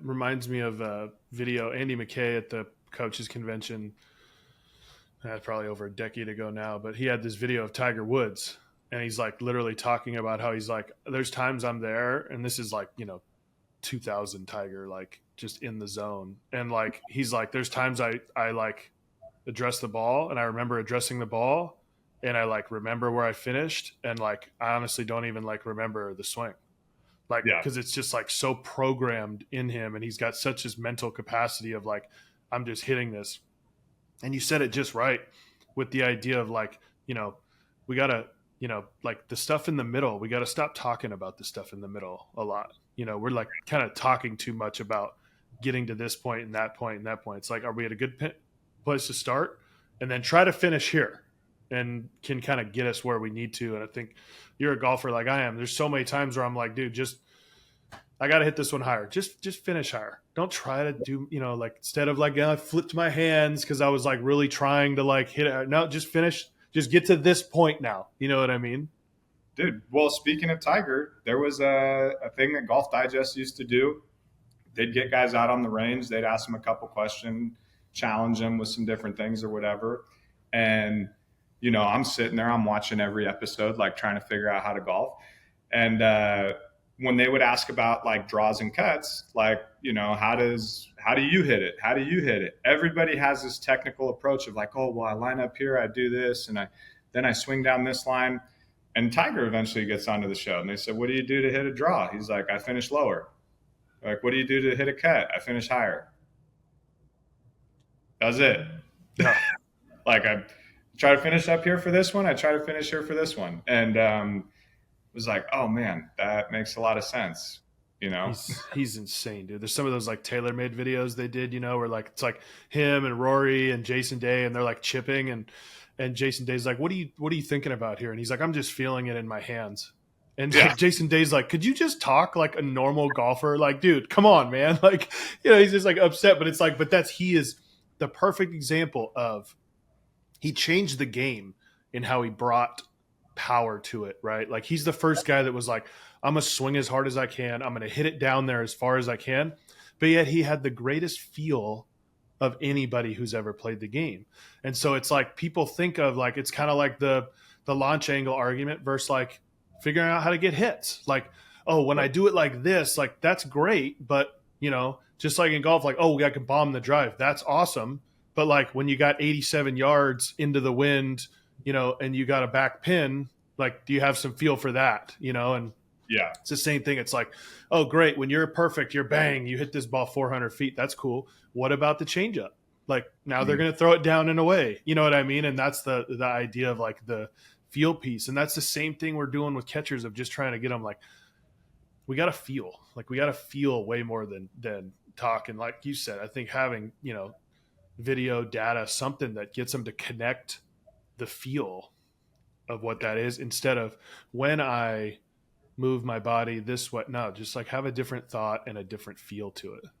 Reminds me of a video Andy McKay at the coaches convention, probably over a decade ago now, but he had this video of Tiger Woods, and he's like literally talking about how he's like, there's times I'm there, and this is like 2000 Tiger, like just in the zone, and like he's like, there's times I like address the ball, and I remember addressing the ball, and I like remember where I finished, and like I honestly don't even like remember the swing, like Yeah. because it's just like so programmed in him, and he's got such this mental capacity of like, I'm just hitting this. And you said it just right with the idea of like, we gotta, like the stuff in the middle, we gotta stop talking about the stuff in the middle a lot. We're like kind of talking too much about getting to this point and that point and that point. It's like, are we at a good place to start, and then try to finish here, and can kind of get us where we need to. And I think you're a golfer like I am. There's so many times where I'm like, dude, just I got to hit this one higher. Just finish higher. Don't try to do, like instead of like, I flipped my hands because I was like really trying to like hit it. No, just finish. Just get to this point now. You know what I mean? Dude, well, speaking of Tiger, there was a thing that Golf Digest used to do. They'd get guys out on the range, they'd ask them a couple questions, challenge them with some different things or whatever. And, I'm sitting there, I'm watching every episode, like trying to figure out how to golf. And when they would ask about like draws and cuts, like, how do you hit it? How do you hit it? Everybody has this technical approach of like, oh, well, I line up here, I do this, and then I swing down this line. And Tiger eventually gets onto the show, and they said, what do you do to hit a draw? He's like, I finish lower. Like, what do you do to hit a cut? I finish higher. That's it. Yeah. Like, I try to finish up here for this one. I try to finish here for this one. And was like, oh man, that makes a lot of sense. He's insane, dude. There's some of those like TaylorMade videos they did, where like it's like him and Rory and Jason Day, and they're like chipping, and Jason Day's like, what are you thinking about here? And he's like, I'm just feeling it in my hands. And Yeah. like, Jason Day's like, could you just talk like a normal golfer? Like, dude, come on, man. Like, he's just like upset, but it's like, he is the perfect example of, he changed the game in how he brought power to it, right? Like he's the first guy that was like, I'm going to swing as hard as I can. I'm going to hit it down there as far as I can. But yet he had the greatest feel of anybody who's ever played the game. And so it's like people think of like, it's kind of like the launch angle argument versus like figuring out how to get hits. Like, oh, when I do it like this, like that's great. But, just like in golf, like, oh, I can bomb the drive. That's awesome. But like when you got 87 yards into the wind, and you got a back pin, like, do you have some feel for that? And Yeah. it's the same thing. It's like, oh, great. When you're perfect, you're bang, you hit this ball 400 feet. That's cool. What about the changeup? Like now they're going to throw it down and away. You know what I mean? And that's the idea of like the feel piece. And that's the same thing we're doing with catchers, of just trying to get them like, we got to feel, like we got to feel way more than talk. And like you said, I think having, video data, something that gets them to connect the feel of what that is, instead of when I move my body this way. No, just like have a different thought and a different feel to it.